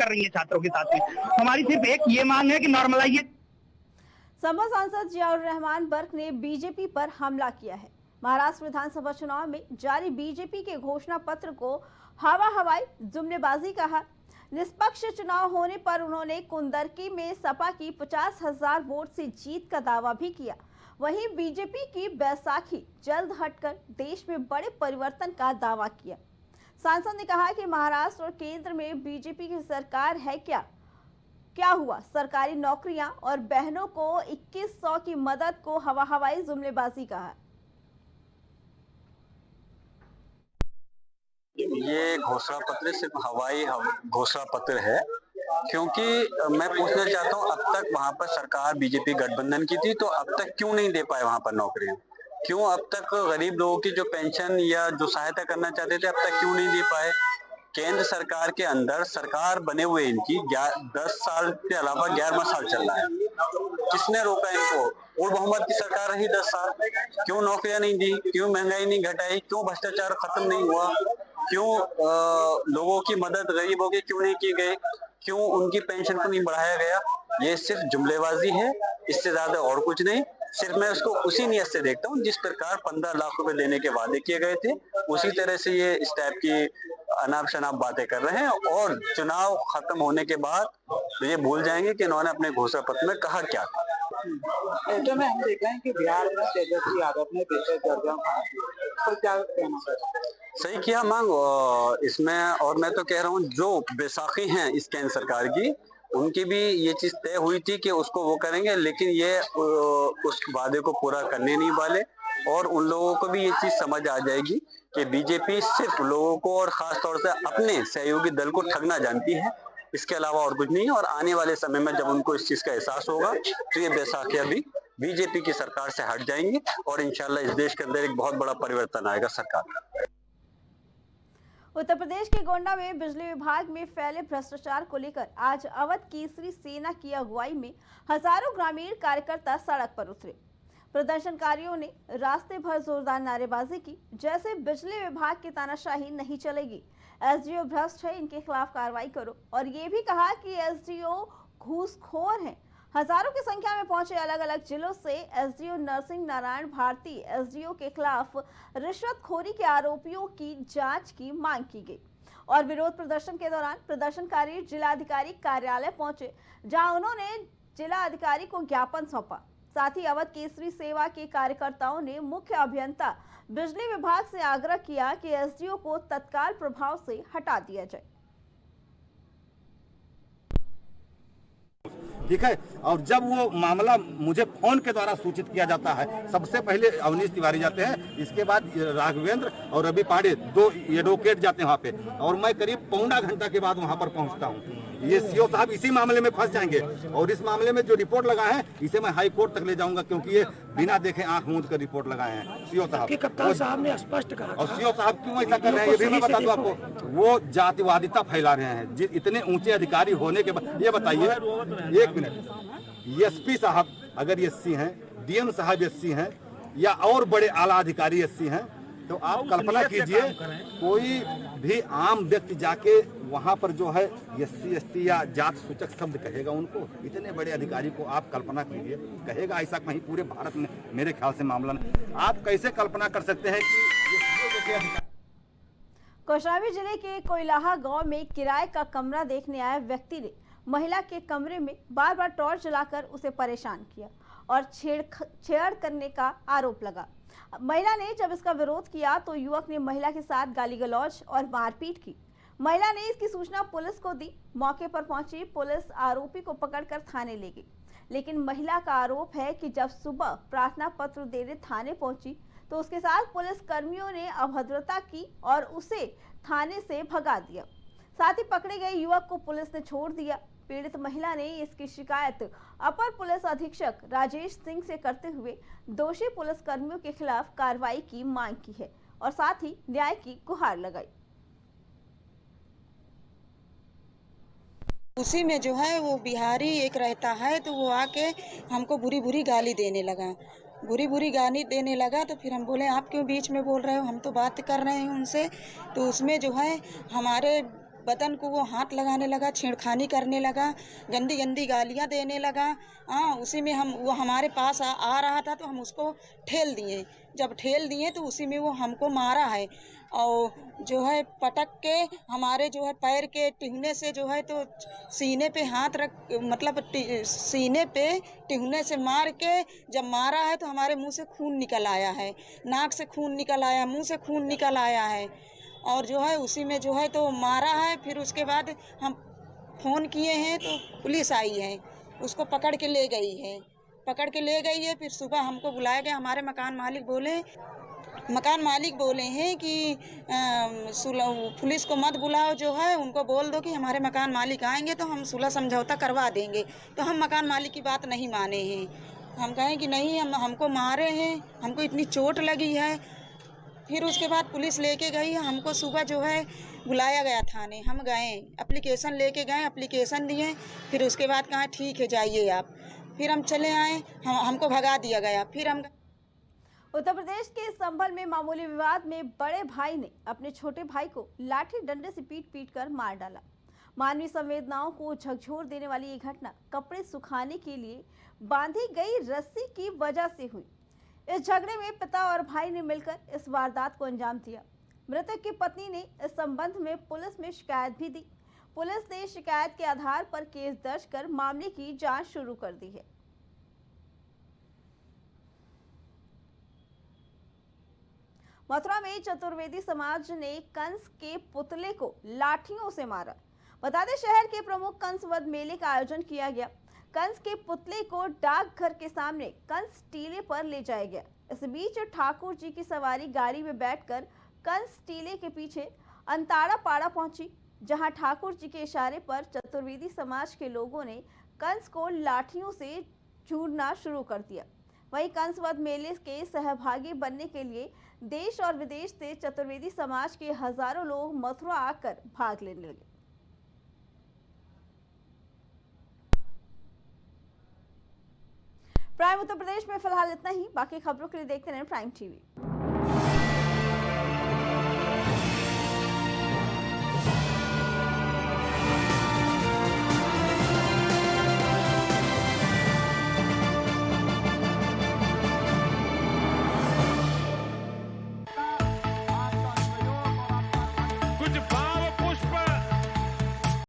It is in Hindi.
कर रही है छात्रों के साथ में। हमारी सिर्फ एक ये मांग है कि नॉर्मलाइज। संभव सांसद जियाउर रहमान बर्क ने बीजेपी पर हमला किया है। महाराष्ट्र विधानसभा चुनाव में जारी बीजेपी के घोषणा पत्र को हवाई जुमलेबाजी कहा। निष्पक्ष चुनाव होने पर उन्होंने कुंदरकी में सपा की 50,000 वोट से जीत का दावा भी किया। वहीं बीजेपी की बैसाखी जल्द हटकर देश में बड़े परिवर्तन का दावा किया। सांसद ने कहा कि महाराष्ट्र और केंद्र में बीजेपी की सरकार है। क्या हुआ? सरकारी नौकरियां और बहनों को 2100 की मदद को हवाई जुमलेबाजी कहा। ये घोषणा पत्र सिर्फ हवाई घोषणा पत्र है, क्योंकि मैं पूछना चाहता हूँ, अब तक वहां पर सरकार बीजेपी गठबंधन की थी, तो अब तक क्यों नहीं दे पाए वहां पर नौकरियां? क्यों अब तक गरीब लोगों की जो पेंशन या जो सहायता करना चाहते थे, अब तक क्यों नहीं दे पाए? केंद्र सरकार के अंदर सरकार बने हुए इनकी 10 साल के अलावा 11वां साल चल रहा है। किसने रोका इनको? और बहुमत की सरकार रही 10 साल, क्यों नौकरियां नहीं दी? क्यों महंगाई नहीं घटाई? क्यों भ्रष्टाचार खत्म नहीं हुआ? क्यों लोगों की मदद गरीबों की क्यों नहीं की गई? क्यों उनकी पेंशन को नहीं बढ़ाया गया? ये सिर्फ जुमलेबाजी है, इससे ज्यादा और कुछ नहीं। सिर्फ मैं उसको उसी नियत से देखता हूँ जिस प्रकार 15 लाख रुपए देने के वादे किए गए थे, उसी तरह से ये इस टाइप की अनाप शनाप बातें कर रहे हैं और चुनाव खत्म होने के बाद तो ये भूल जाएंगे कि इन्होंने अपने घोषणा पत्र में कहा क्या था। ऐसे में हम देख रहे हैं कि बिहार में तेजस्वी यादव ने पिछले दर्जन तो क्या कहना चाहिए? सही किया मांग इसमें, और मैं तो कह रहा हूँ जो बैसाखी हैं इस केंद्र सरकार की, उनकी भी ये चीज तय हुई थी कि उसको वो करेंगे, लेकिन ये उस वादे को पूरा करने नहीं वाले। और उन लोगों को भी ये चीज समझ आ जाएगी कि बीजेपी सिर्फ लोगों को और खास तौर से अपने सहयोगी दल को ठगना जानती है, इसके अलावा और कुछ नहीं है। और आने वाले समय में जब उनको इस चीज का एहसास होगा तो ये बैसाखियां भी बीजेपी की सरकार से हट जाएंगी और इंशाल्लाह इस देश के अंदर एक बहुत बड़ा परिवर्तन आएगा सरकार का। उत्तर प्रदेश के गोंडा में बिजली विभाग में फैले भ्रष्टाचार को लेकर आज अवध केसरी सेना की अगुवाई में हजारों ग्रामीण कार्यकर्ता सड़क पर उतरे। प्रदर्शनकारियों ने रास्ते भर जोरदार नारेबाजी की, जैसे बिजली विभाग की तानाशाही नहीं चलेगी, एसडीओ भ्रष्ट है, इनके खिलाफ कार्रवाई करो। और ये भी कहा कि एसडीओ घूसखोर हैं। हजारों की संख्या में पहुंचे अलग अलग जिलों से एसडीओ नरसिंह नारायण भारती एसडीओ के खिलाफ रिश्वतखोरी के आरोपियों की जांच की मांग की गई। और विरोध प्रदर्शन के दौरान प्रदर्शनकारी जिलाधिकारी कार्यालय पहुंचे, जहां उन्होंने जिलाधिकारी को ज्ञापन सौंपा। साथ ही अवध केसरी सेवा के कार्यकर्ताओं ने मुख्य अभियंता बिजली विभाग से आग्रह किया कि एसडीओ को तत्काल प्रभाव से हटा दिया जाए। ठीक है, और जब वो मामला मुझे फोन के द्वारा सूचित किया जाता है, सबसे पहले अवनीश तिवारी जाते हैं, इसके बाद राघवेंद्र और रवि पांडे, 2 एडवोकेट जाते हैं वहाँ पे, और मैं करीब पौना घंटा के बाद वहाँ पर पहुँचता हूँ। ये सीओ साहब इसी मामले में फंस जाएंगे और इस मामले में जो रिपोर्ट लगाए हैं इसे मैं हाई कोर्ट तक ले जाऊंगा, क्योंकि ये बिना देखे आंख मूंद कर रिपोर्ट लगाए हैं सीओ साहब। कप्तान साहब ने स्पष्ट कहा, और सीओ साहब क्यों ऐसा कर रहे हैं ये भी मैं बता दूं आपको, वो जातिवादिता फैला रहे हैं। इतने ऊंचे अधिकारी होने के बाद ये बताइए, एक मिनट, एसपी साहब अगर एससी हैं, डीएम साहब एससी हैं, या और बड़े आला अधिकारी एससी हैं, तो आप कल्पना कीजिए कोई भी आम व्यक्ति जाके वहां पर जो है एससी एसटी या जात सूचक शब्द कहेगा उनको, इतने बड़े अधिकारी को आप कल्पना कीजिए, कहेगा ऐसा कहीं पूरे भारत में मेरे ख्याल से मामला नहीं। आप कैसे कल्पना कर सकते हैं कि कौशाम्बी जिले के कोयलाहा गांव में किराए का कमरा देखने आए व्यक्ति ने महिला के कमरे में बार बार टॉर्च जलाकर उसे परेशान किया और छेड़ करने का आरोप लगा। महिला ने जब इसका विरोध किया तो युवक ने महिला के साथ गाली गलौज और मारपीट की। महिला ने इसकी सूचना पुलिस को दी। मौके पर पहुंची पुलिस आरोपी को पकड़कर थाने ले गई, लेकिन महिला का आरोप है कि जब सुबह प्रार्थना पत्र देने थाने पहुंची तो उसके साथ पुलिस कर्मियों ने अभद्रता की और उसे थाने से भगा दिया। साथ ही पकड़े गए युवक को पुलिस ने छोड़ दिया। पीड़ित महिला ने इसकी शिकायत अपर पुलिस अधीक्षक राजेश सिंह से करते हुए दोषी पुलिस कर्मियों के खिलाफ कार्रवाई की मांग की है और साथ ही न्याय की गुहार लगाई। उसी में जो है वो बिहारी एक रहता है, तो वो आके हमको बुरी बुरी गाली देने लगा। तो फिर हम बोले आप क्यों बीच में बोल रहे हो, हम तो बात कर रहे हैं उनसे। तो उसमें जो है हमारे बदन को वो हाथ लगाने लगा, छेड़खानी करने लगा, गंदी गंदी गालियाँ देने लगा। हाँ, उसी में वो हमारे पास आ रहा था तो हम उसको ठेल दिए। जब ठेल दिए तो उसी में वो हमको मारा है और जो है पटक के हमारे जो है पैर के टिहने से जो है तो सीने पे हाथ रख, मतलब सीने पे टिहने से मार के जब मारा है तो हमारे मुंह से खून निकल आया है, नाक से खून निकल आया, मुंह से खून निकल आया है और जो है उसी में जो है तो मारा है। फिर उसके बाद हम फ़ोन किए हैं तो पुलिस आई है, उसको पकड़ के ले गई है, फिर सुबह हमको बुलाया गया। हमारे मकान मालिक बोले हैं कि पुलिस को मत बुलाओ, जो है उनको बोल दो कि हमारे मकान मालिक आएंगे तो हम सुलह समझौता करवा देंगे। तो हम मकान मालिक की बात नहीं माने हैं, हम कहें कि नहीं, हमको मारे हैं, हमको इतनी चोट लगी है। फिर उसके बाद पुलिस लेके गई, हमको सुबह जो है बुलाया गया थाने, हम गए, एप्लीकेशन लेके गए, एप्लीकेशन दिए, फिर उसके बाद कहा ठीक है जाइए आप। फिर हम चले आए, हमको भगा दिया गया। फिर हम उत्तर प्रदेश के संभल में मामूली विवाद में बड़े भाई ने अपने छोटे भाई को लाठी डंडे से पीट कर मार डाला। मानवीय संवेदनाओं को झकझोर देने वाली ये घटना कपड़े सुखाने के लिए बांधी गई रस्सी की वजह से हुई। इस झगड़े में पिता और भाई ने मिलकर इस वारदात को अंजाम दिया। मृतक की पत्नी ने इस संबंध में पुलिस में शिकायत भी दी। पुलिस ने शिकायत के आधार पर केस दर्ज कर मामले की जांच शुरू कर दी है। मथुरा में चतुर्वेदी समाज ने कंस के पुतले को लाठियों से मारा। बता दें, शहर के प्रमुख कंस वध मेले का आयोजन किया गया। कंस के पुतले को डाकघर के सामने कंस टीले पर ले जाया गया। इस बीच ठाकुर जी की सवारी गाड़ी में बैठकर कंस टीले के पीछे अंताड़ा पाड़ा पहुंची, जहां ठाकुर जी के इशारे पर चतुर्वेदी समाज के लोगों ने कंस को लाठियों से चूरना शुरू कर दिया। वहीं कंस वध मेले के सहभागी बनने के लिए देश और विदेश से चतुर्वेदी समाज के हजारों लोग मथुरा आकर भाग लेने लगे। प्राइम उत्तर प्रदेश में फिलहाल इतना ही। बाकी खबरों के लिए देखते रहें प्राइम टीवी।